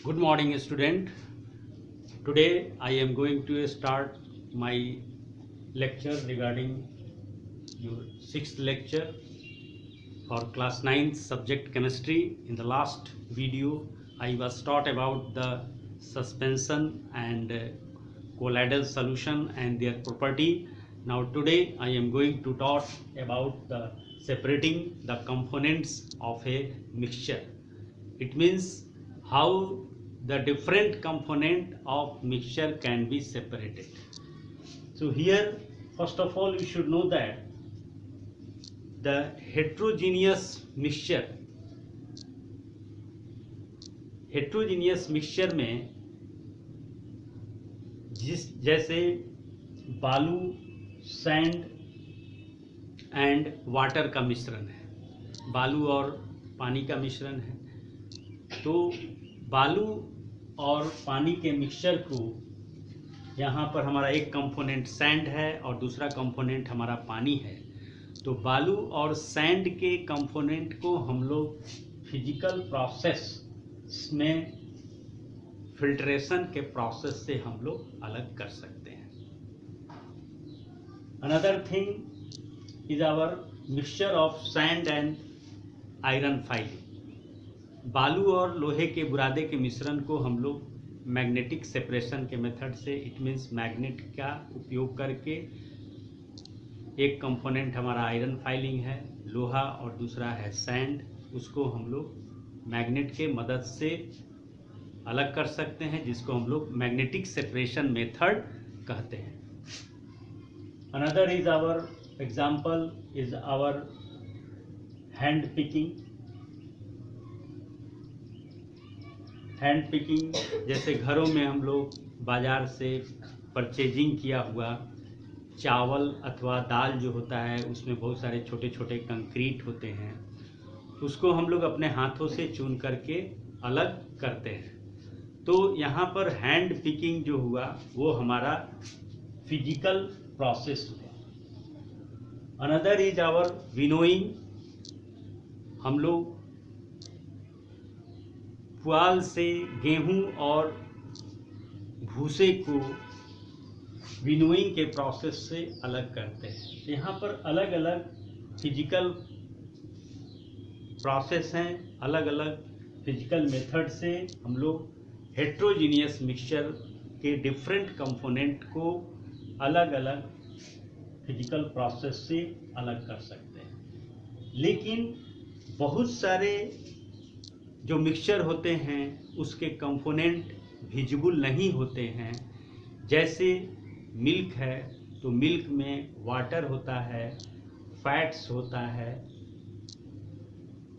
Good morning, student. Today I am going to start my lecture regarding your sixth lecture for class 9th subject chemistry. In the last video, I was taught about the suspension and colloidal solution and their property. Now today I am going to talk about the separating the components of a mixture. It means how the different component of mixture can be separated. So here first of all you should know that the heterogeneous mixture में जैसे बालू, sand and water का मिश्रण है, बालू और पानी का मिश्रण है। तो बालू और पानी के मिक्सचर को यहाँ पर हमारा एक कंपोनेंट सैंड है और दूसरा कंपोनेंट हमारा पानी है। तो बालू और सैंड के कंपोनेंट को हम लोग फिजिकल प्रोसेस में फिल्ट्रेशन के प्रोसेस से हम लोग अलग कर सकते हैं। Another thing is our mixture of sand and iron filing. बालू और लोहे के बुरादे के मिश्रण को हम लोग मैग्नेटिक सेपरेशन के मेथड से, इट मीन्स मैग्नेट का उपयोग करके, एक कंपोनेंट हमारा आयरन फाइलिंग है, लोहा, और दूसरा है सैंड, उसको हम लोग मैग्नेट के मदद से अलग कर सकते हैं, जिसको हम लोग मैग्नेटिक सेपरेशन मेथड कहते हैं। Another is our example is our hand picking. जैसे घरों में हम लोग बाज़ार से परचेजिंग किया हुआ चावल अथवा दाल जो होता है, उसमें बहुत सारे छोटे छोटे कंक्रीट होते हैं, उसको हम लोग अपने हाथों से चुन करके अलग करते हैं। तो यहाँ पर हैंड पिकिंग जो हुआ वो हमारा फिजिकल प्रोसेस हुआ। Another is our winnowing. हम लोग पुआल से गेहूं और भूसे को विनोइंग के प्रोसेस से अलग करते हैं। यहाँ पर अलग अलग फिजिकल प्रोसेस हैं, अलग अलग फिजिकल मेथड से हम लोग हेट्रोजीनियस मिक्सचर के डिफरेंट कंपोनेंट को अलग अलग फिजिकल प्रोसेस से अलग कर सकते हैं। लेकिन बहुत सारे जो मिक्सचर होते हैं उसके कंपोनेंट विजिबल नहीं होते हैं। जैसे मिल्क है तो मिल्क में वाटर होता है, फैट्स होता है,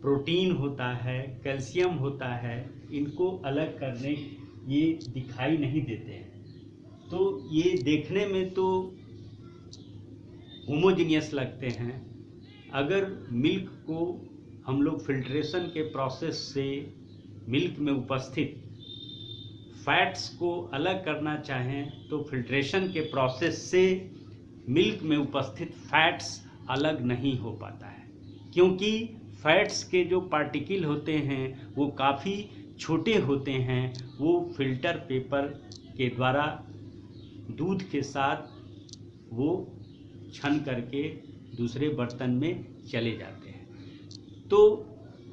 प्रोटीन होता है, कैल्शियम होता है। इनको अलग करने ये दिखाई नहीं देते हैं। तो ये देखने में तो होमोजीनियस लगते हैं। अगर मिल्क को हम लोग फिल्ट्रेशन के प्रोसेस से मिल्क में उपस्थित फैट्स को अलग करना चाहें तो फिल्ट्रेशन के प्रोसेस से मिल्क में उपस्थित फैट्स अलग नहीं हो पाता है, क्योंकि फैट्स के जो पार्टिकल होते हैं वो काफ़ी छोटे होते हैं। वो फिल्टर पेपर के द्वारा दूध के साथ वो छन करके दूसरे बर्तन में चले जाते हैं। तो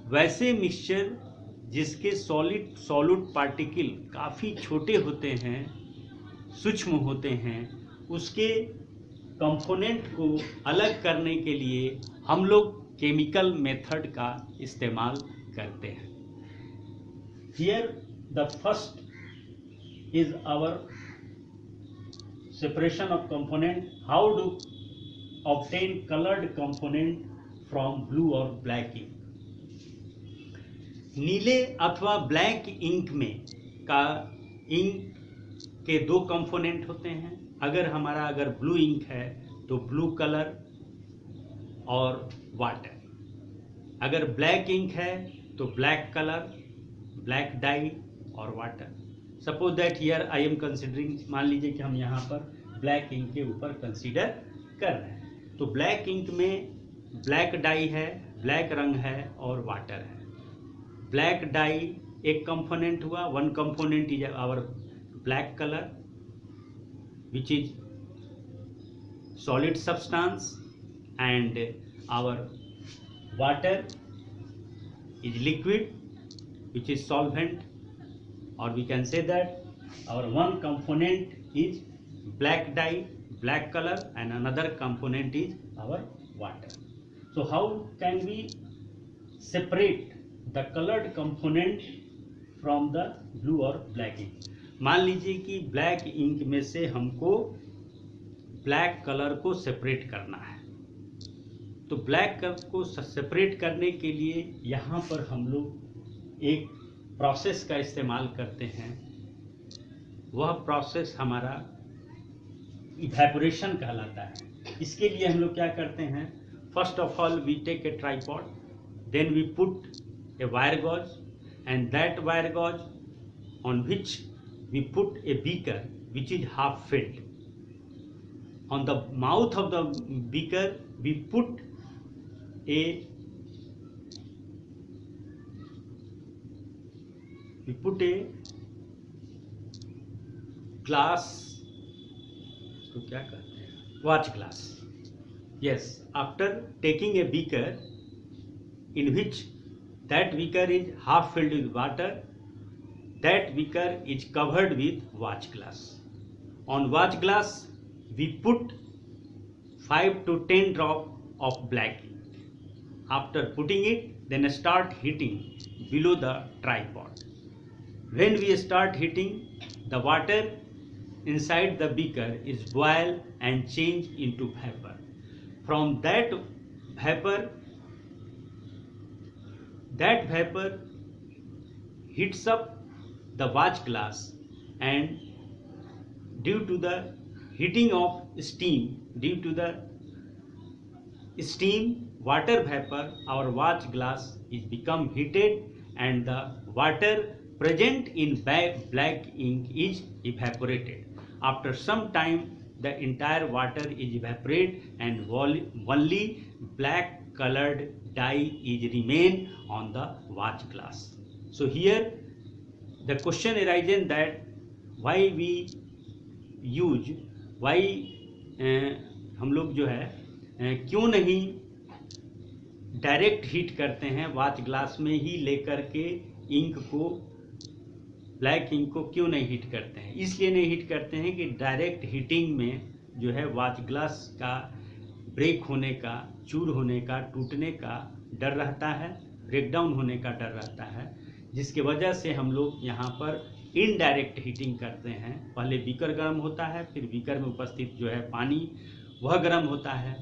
वैसे मिक्सचर जिसके सॉलिड पार्टिकल काफ़ी छोटे होते हैं, सूक्ष्म होते हैं, उसके कंपोनेंट को अलग करने के लिए हम लोग केमिकल मेथड का इस्तेमाल करते हैं। Here the first is our separation of component. How do obtain coloured component from blue और ब्लैक इंक। नीले अथवा ब्लैक इंक में इंक के दो कंपोनेंट होते हैं। अगर ब्लू इंक है तो ब्लू कलर और वाटर। अगर ब्लैक इंक है तो ब्लैक कलर, ब्लैक डाई और water. Suppose that here I am considering, मान लीजिए कि हम यहाँ पर ब्लैक इंक के ऊपर कंसीडर कर रहे हैं। तो ब्लैक इंक में ब्लैक डाई है, ब्लैक रंग है और वाटर है। ब्लैक डाई एक कंपोनेंट हुआ, one component is our black colour which is solid substance, and our water is liquid which is solvent, or we can say that our one component is black dye, black color, and another component is our water. So how can we separate the colored component from the blue or black ink? मान लीजिए कि black ink में से हमको black colour को separate करना है, तो ब्लैक कलर को सेपरेट करने के लिए यहाँ पर हम लोग एक प्रोसेस का इस्तेमाल करते हैं। वह प्रोसेस हमारा इवेपोरेशन कहलाता है। इसके लिए हम लोग क्या करते हैं, first of all we take a tripod, then we put a wire gauze, and that wire gauze on which we put a beaker which is half filled. On the mouth of the beaker we put a glass, इसको क्या कहते हैं, watch glass. Yes, after taking a beaker in which that beaker is half filled with water, that beaker is covered with watch glass. On watch glass we put 5 to 10 drop of black ink. After putting it, then start heating below the tripod. When we start heating, the water inside the beaker is boil and change into vapor. From that vapor heats up the watch glass, and due to the heating of steam, due to the steam water vapor, our watch glass is become heated and the water present in black ink is evaporated. After some time the entire water is evaporated and only black colored dye is remain on the watch glass. So here the question arises that why we use हम लोग जो है क्यों नहीं direct heat करते हैं, watch glass में ही लेकर के इंक को, ब्लैक इंक को क्यों नहीं हीट करते हैं? इसलिए नहीं हीट करते हैं कि डायरेक्ट हीटिंग में जो है वॉच ग्लास का ब्रेक होने का, चूर होने का, टूटने का डर रहता है, ब्रेकडाउन होने का डर रहता है, जिसकी वजह से हम लोग यहाँ पर इनडायरेक्ट हीटिंग करते हैं। पहले बीकर गर्म होता है, फिर बीकर में उपस्थित जो है पानी वह गर्म होता है,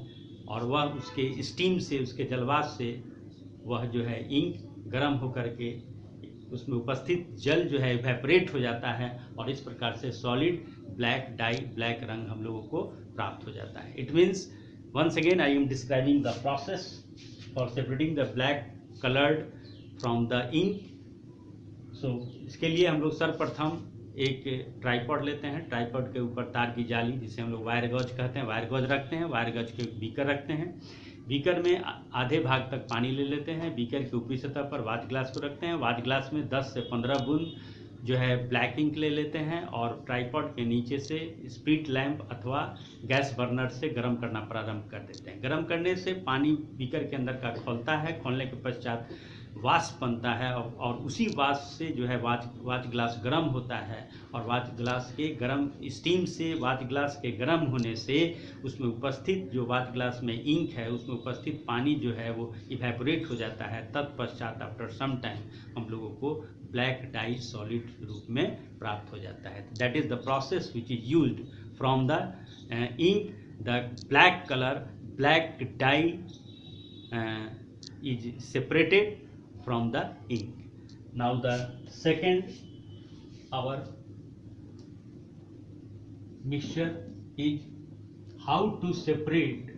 और वह उसके स्टीम से, उसके जलवाष्प से वह जो है इंक गर्म होकर के उसमें उपस्थित जल जो है इवेपोरेट हो जाता है, और इस प्रकार से सॉलिड ब्लैक डाई, ब्लैक रंग हम लोगों को प्राप्त हो जाता है। It means once again I am describing the process for separating the black coloured from the ink. So इसके लिए हम लोग सर्वप्रथम एक ट्राइपॉड लेते हैं, ट्राइपॉड के ऊपर तार की जाली, जिसे हम लोग वायर गॉज कहते हैं, वायर गॉज रखते हैं, वायर गॉज के बीकर रखते हैं, बीकर में आधे भाग तक पानी ले लेते हैं, बीकर की ऊपरी सतह पर वाच ग्लास को रखते हैं, वाच ग्लास में 10 से 15 बूंद जो है ब्लैक इंक ले लेते हैं, और ट्राइपॉड के नीचे से स्पीड लैंप अथवा गैस बर्नर से गर्म करना प्रारंभ कर देते हैं। गर्म करने से पानी बीकर के अंदर का खोलता है, खोलने के पश्चात वाष्प बनता है, और उसी वाष्प से जो है वाच ग्लास गर्म होता है, और वाच ग्लास के गर्म स्टीम से, वाच ग्लास के गर्म होने से उसमें उपस्थित जो वाच ग्लास में इंक है उसमें उपस्थित पानी जो है वो इवेपोरेट हो जाता है। तत्पश्चात आफ्टर सम टाइम हम लोगों को ब्लैक डाई सॉलिड रूप में प्राप्त हो जाता है। That is the process which is used from the ink, the black colour, black dye is separated from the ink. Now the second our mixture is how to separate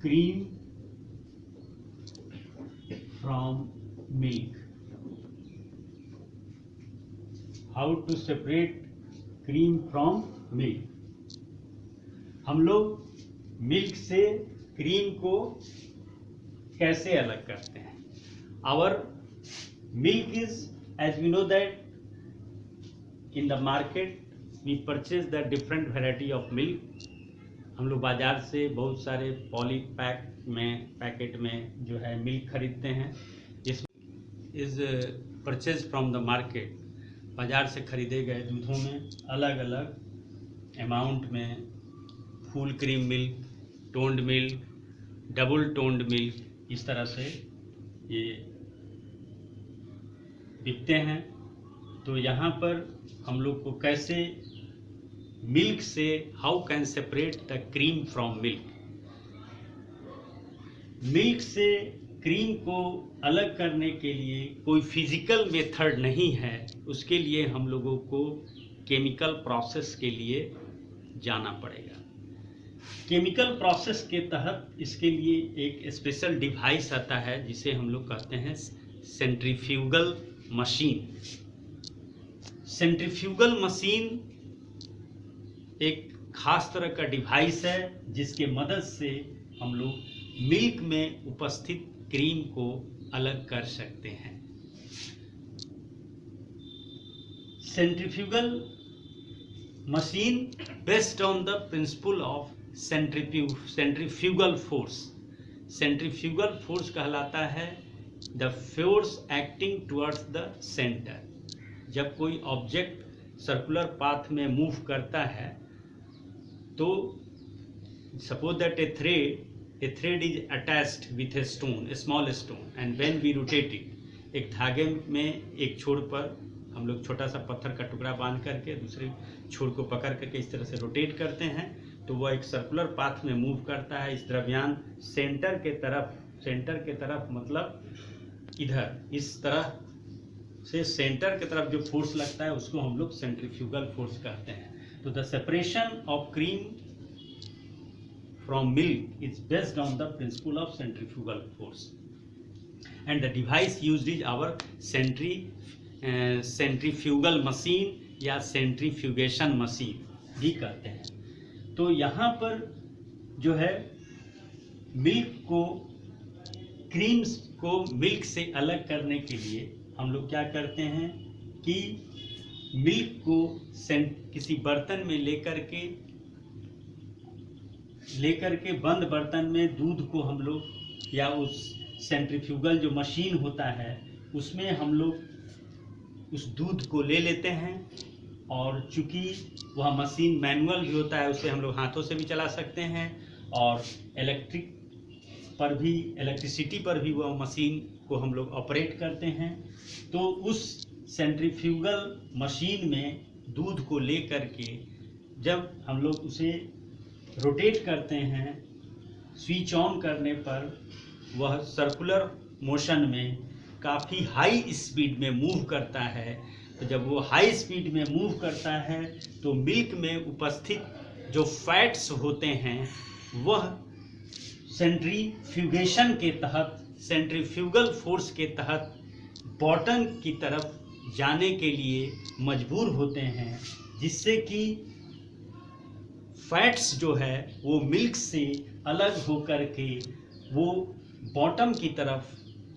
cream from milk. How to separate cream from milk. हम लोग milk से cream को कैसे अलग करते हैं? Our milk is, as we know that in the market we purchase the different variety of milk. हम लोग बाजार से बहुत सारे पॉली पैकेट में जो है मिल्क खरीदते हैं। इस is purchase from the market. बाजार से खरीदे गए दूधों में अलग अलग अमाउंट में full cream milk, toned milk, double toned milk, इस तरह से ये बिकते हैं। तो यहाँ पर हम लोग को कैसे मिल्क से, how can separate the cream from milk? Milk से क्रीम को अलग करने के लिए कोई फिजिकल मेथड नहीं है। उसके लिए हम लोगों को केमिकल प्रोसेस के लिए जाना पड़ेगा। केमिकल प्रोसेस के तहत इसके लिए एक स्पेशल डिवाइस आता है जिसे हम लोग कहते हैं सेंट्रीफ्यूगल मशीन। सेंट्रीफ्यूगल मशीन एक खास तरह का डिवाइस है जिसके मदद से हम लोग मिल्क में उपस्थित क्रीम को अलग कर सकते हैं। Centrifugal machine based on the principle of centrifugal force. Centrifugal force कहलाता है the force acting towards the centre. जब कोई ऑब्जेक्ट सर्कुलर पाथ में मूव करता है तो suppose that a thread is attached with a stone, a small stone, and when we rotate it, एक धागे में एक छोर पर हम लोग छोटा सा पत्थर का टुकड़ा बांध करके दूसरे छोर को पकड़ करके इस तरह से रोटेट करते हैं तो वह एक सर्कुलर पाथ में मूव करता है। इस द्रव्यान सेंटर के तरफ मतलब इधर इस तरह से सेंटर की तरफ जो फोर्स लगता है उसको हम लोग सेंट्रीफ्यूगल फोर्स कहते हैं। तो the separation of cream from milk is based on the principle of centrifugal force, and the device used is our centrifugal machine या centrifugation machine भी कहते हैं। तो यहाँ पर जो है मिल्क को, क्रीम को मिल्क से अलग करने के लिए हम लोग क्या करते हैं कि मिल्क को किसी बर्तन में लेकर के बंद बर्तन में दूध को हम लोग या उस सेंट्रीफ्यूगल जो मशीन होता है उसमें हम लोग उस दूध को ले लेते हैं। और चूंकि वह मशीन मैनुअल भी होता है उसे हम लोग हाथों से भी चला सकते हैं और इलेक्ट्रिसिटी पर भी वह मशीन को हम लोग ऑपरेट करते हैं। तो उस सेंट्रीफ्यूगल मशीन में दूध को ले करके जब हम लोग उसे रोटेट करते हैं, स्विच ऑन करने पर वह सर्कुलर मोशन में काफ़ी हाई स्पीड में मूव करता है। तो जब वो हाई स्पीड में मूव करता है तो मिल्क में उपस्थित जो फैट्स होते हैं वह सेंट्रीफ्यूगेशन के तहत, सेंट्रीफ्यूगल फोर्स के तहत बॉटम की तरफ जाने के लिए मजबूर होते हैं, जिससे कि फैट्स जो है वो मिल्क से अलग होकर के वो बॉटम की तरफ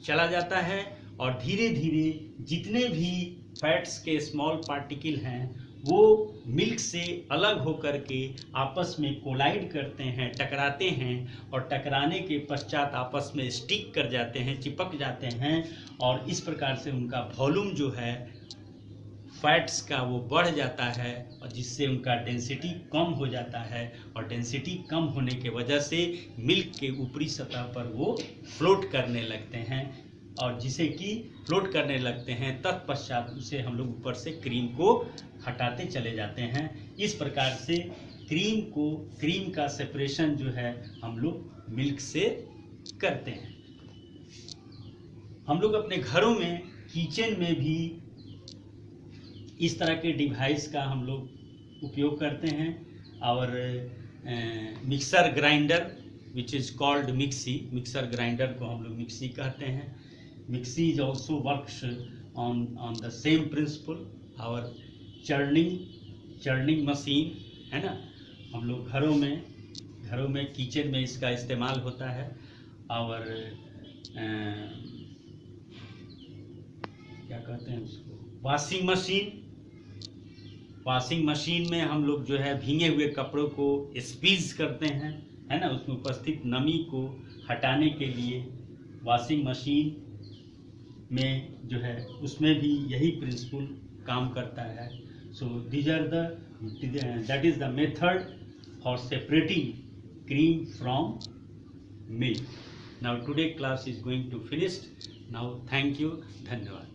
चला जाता है और धीरे धीरे जितने भी फैट्स के स्मॉल पार्टिकल हैं वो मिल्क से अलग होकर के आपस में कोलाइड करते हैं, टकराते हैं और टकराने के पश्चात आपस में स्टिक कर जाते हैं, चिपक जाते हैं और इस प्रकार से उनका वॉल्यूम जो है फैट्स का वो बढ़ जाता है और जिससे उनका डेंसिटी कम हो जाता है और डेंसिटी कम होने के वजह से मिल्क के ऊपरी सतह पर वो फ्लोट करने लगते हैं और जिसे कि फ्लोट करने लगते हैं तत्पश्चात उसे हम लोग ऊपर से क्रीम को हटाते चले जाते हैं। इस प्रकार से क्रीम का सेपरेशन जो है हम लोग मिल्क से करते हैं। हम लोग अपने घरों में, किचन में भी इस तरह के डिवाइस का हम लोग उपयोग करते हैं। और mixer grinder which is called mixer grinder को हम लोग मिक्सी कहते हैं। Mixie is also works on the same principle. और चर्निंग मशीन है ना, हम लोग घरों में किचन में इसका इस्तेमाल होता है। और क्या कहते हैं उसको, वॉशिंग मशीन में हम लोग जो है भीगे हुए कपड़ों को स्क्वीज करते हैं, है ना, उसमें उपस्थित नमी को हटाने के लिए वॉशिंग मशीन में जो है उसमें भी यही प्रिंसिपल काम करता है। So these are that is the method for separating cream from milk. Now today class is going to finished. Now thank you, धन्यवाद।